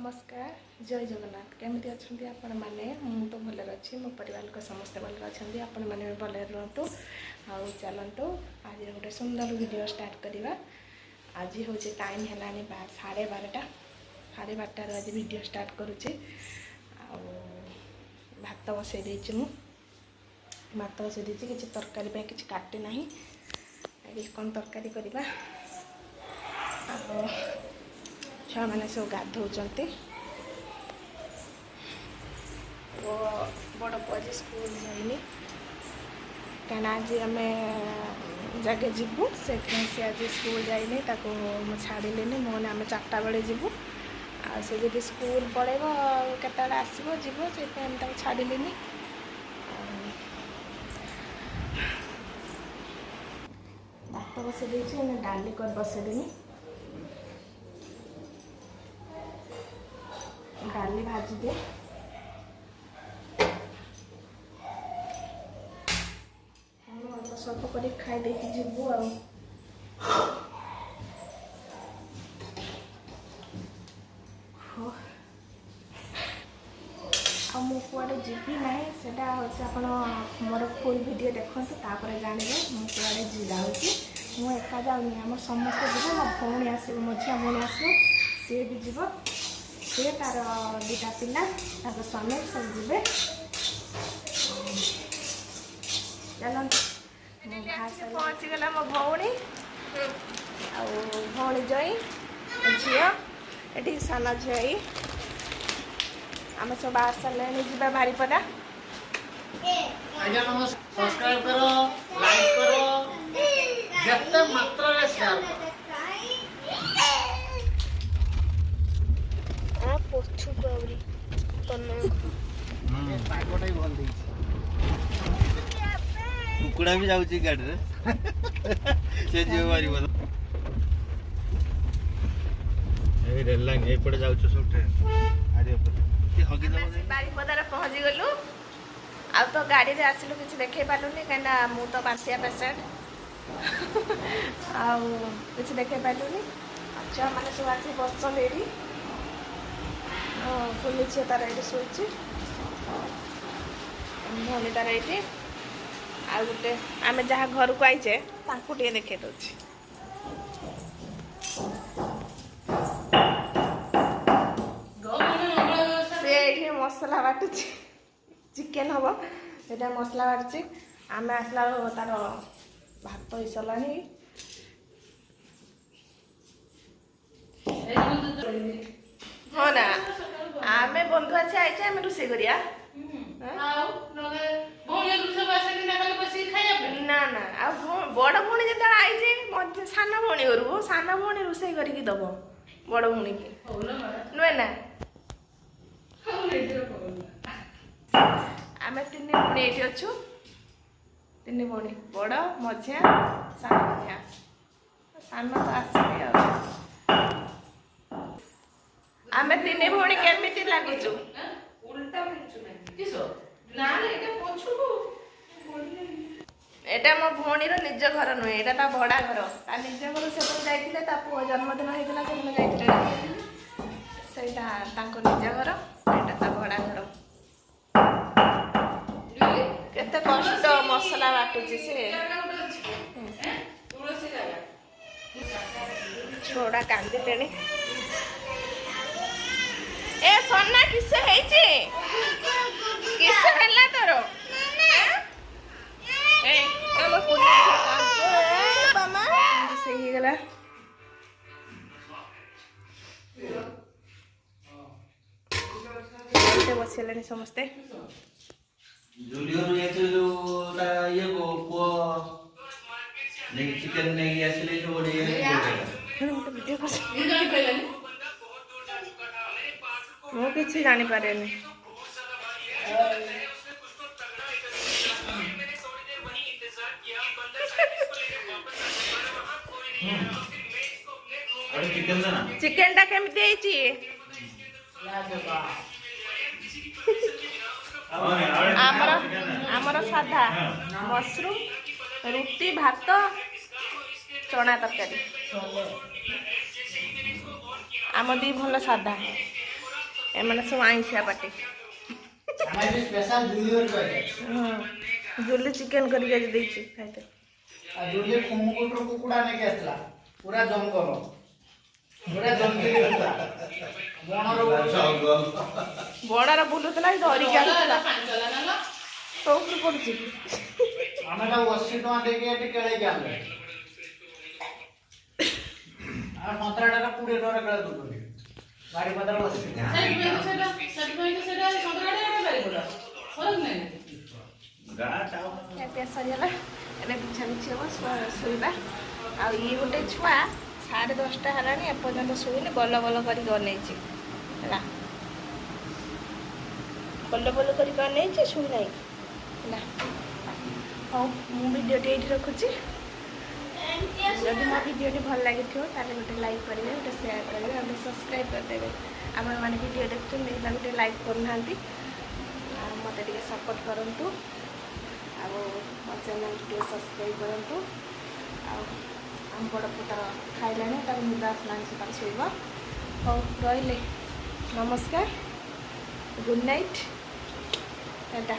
नमस्कार जय जगन्नाथ केमती अच्छा आपण मैंने मु तो भल अच्छी मो परिवार को समस्ते भल अच्छा आपण मैंने भल रुहतु आउ चलतु आज गोटे सुंदर वीडियो स्टार्ट करवा। आज हूँ टाइम है 12:30 12:30 आज वीडियो स्टार्ट करुच्चे। भात बसई देती मु भात बसई देती किसी तरकारी किसी काटे ना कौन तरकारी करवा। छुआ मैंने सब गाधौंटे बड़ पुआ जी स्कूल जाइनी क्या आज आम जगह जीवु से आज स्कूल जाइनी छाड़िलेनि मोने आम 4टा बेले जीवु से जब स्कूल पड़ेब केत आसो जीव से छाड़िलेनि। भात बसई देती डाली कर बसईदेनी डाली भाजी दे सब कर खाई दे जीवु मुझे जीवी ना से मोर फुल वीडियो देखते तापर जानवे मुझे जाऊँगी मुझे एका जाऊनी आम समस्त जीव मो भौणी आस मो झिया भौणी आस सी भी जीव सी तार 2टा पिला स्वामी सब जीवे। चलते पहुँची गला मो भौणी भौणी जई झील ये सान झी आम सब बाहर सारे जा बारीपदा सब्सक्राइब करो लाइक करो जत्ते मात्रा रे शेयर करो आ पोछु गौरी तन्ना पागोटा ही बोल दी कुकुड़ा भी जाउची गाड़ी रे से जीव मारी बोल ए रेल लाइन ए पड़े जाउछ सब ट्रेन आरे ऊपर के हगी दबो बारीपदा रे पहुंची गलु आ तो गाड़ी रे आसिलु किछ देखे पालुनी कना मु तो बासिया पेशेंट आ किछ देखे पालुनी। अच्छा माने सब आसी बसन एडी फुली छे तार एडी सोची भौणी तार एडी आ गोटे आम जहाँ घर को आईचे तांकु टे देखे दउछि से एठी मसला बाटुछि चिकेन हम ये मसला बाटुछि आम आसला तार भात हो सारानी हाँ ना आम बंधु अच्छे आईचे आम रोषे करिया ना ना आ बड़ भौणी जो आई सान भौणी घर सान भौणी रोषे करके दब बड़ भौणी की नुहे ना आम 3 भौणी ये अच्छु 3 भौणी बड़ मझिया सान मझिया सान तो आसनी आम 3 भौणी केमिति लागुचु एटा मो भौणीर निज घर नुहे एटा ता भड़ा घर ता निज घर से जाइतिले ता पुओ जन्मदिन होइतला से जाइतिले सेटा तांको निज घर एटा ता भड़ा घर केते कष्ट मसला बाटुची से छोड़ा कांदिलेनी ए सोना किसे हेची किसे हल्ला तोरो ए चलो पुलिस मामा से ही गला ते बसिलेनी समस्ते जूलियो रे जो ता ये को नहीं चिकन नहीं आसले जो वीडियो कर मु किसी जानी पारे चिकन टा केमती आमर साधा मशरूम रुटी भात चना तरकारी आम दी भल साधा एमाने सब आइंसिया पार्टी ଆମେ ବି ସ୍ପେଶାଲ ଜୁଲିୟର କହିଲେ हाँ जुली चिकेन करके आज देछि खाइते ଆଉ ଜୁଲି କୁମୁକୁଟରୁ କୁକୁଡ଼ା ନେଇକି ଆସିଥିଲା ପୁରା ଜଙ୍ଗଲ ପୁରା ଜଙ୍ଗଲି କୁକୁଡ଼ା ବଣରୁ ବଡ଼ାର ବୁଲୁଥିଲା ଧରିକି ଆସୁଥିଲା ତ ଉପରେ ପଡୁଛି ଆମେ ତାକୁ 80 ଟଙ୍କା ଦେଇକି ଏଠି କେଳେଇକି ଆଣିଲେ ଆଉ ସନ୍ତରାଟା 20 ଟଙ୍କା କେଳେ ଦଉଛନ୍ତି ଗାଡ଼ି ପତ୍ର ବସି ଖିଆପିଆ ସରିଗଲା ଏବେ ବିଛା ବିଛି ହେବ ଶୋଇବା ଆଉ ଇଏ ଗୋଟେ ଛୁଆ 10:30 ହେଲାଣି ଏପର୍ଯ୍ୟନ୍ତ ଶୋଇନି ବଲ ବଲ କରିକି ଅନେଇଛି ହେଲା ବଲ ବଲ କରିକି ଅନେଇଛି ଶୋଇନାହିଁ ହେଲା ହଉ ମୁଁ ଭିଡ଼ିଓଟି ଏଇଠି ରଖୁଛି ଯଦି ମୋ ଭିଡ଼ିଓଟି ଭଲ ଲାଗିଥିବ ତାହେଲେ ଗୋଟେ ଲାଇକ୍ କରିବେ ଗୋଟେ ସେୟାର କରିବେ ଆଉ ଗୋଟେ ସବସ୍କ୍ରାଇବ୍ କରିଦେବେ ଆପଣମାନେ ଭିଡ଼ିଓ ଦେଖୁଛନ୍ତି ଦେଖିଲା ଗୋଟେ ଲାଇକ୍ କରୁନାହାନ୍ତି ଆଉ ମୋତେ ଟିକେ ସପୋର୍ଟ କରନ୍ତୁ ଆଉ ମୋ ଚ୍ୟାନେଲ୍ ଟିକେ ସବସ୍କ୍ରାଇବ୍ କରନ୍ତୁ ଆଉ ଆମ ବଡ଼ ପୁଅର ଖାଇଲାଣି ତାର ନିଦ ଆସିଲାଣି ସେ ତାର ଶୋଇବ ହଉ ରହିଲେ ନମସ୍କାର ଗୁଡ଼୍ ନାଇଟ୍ ଟାଟା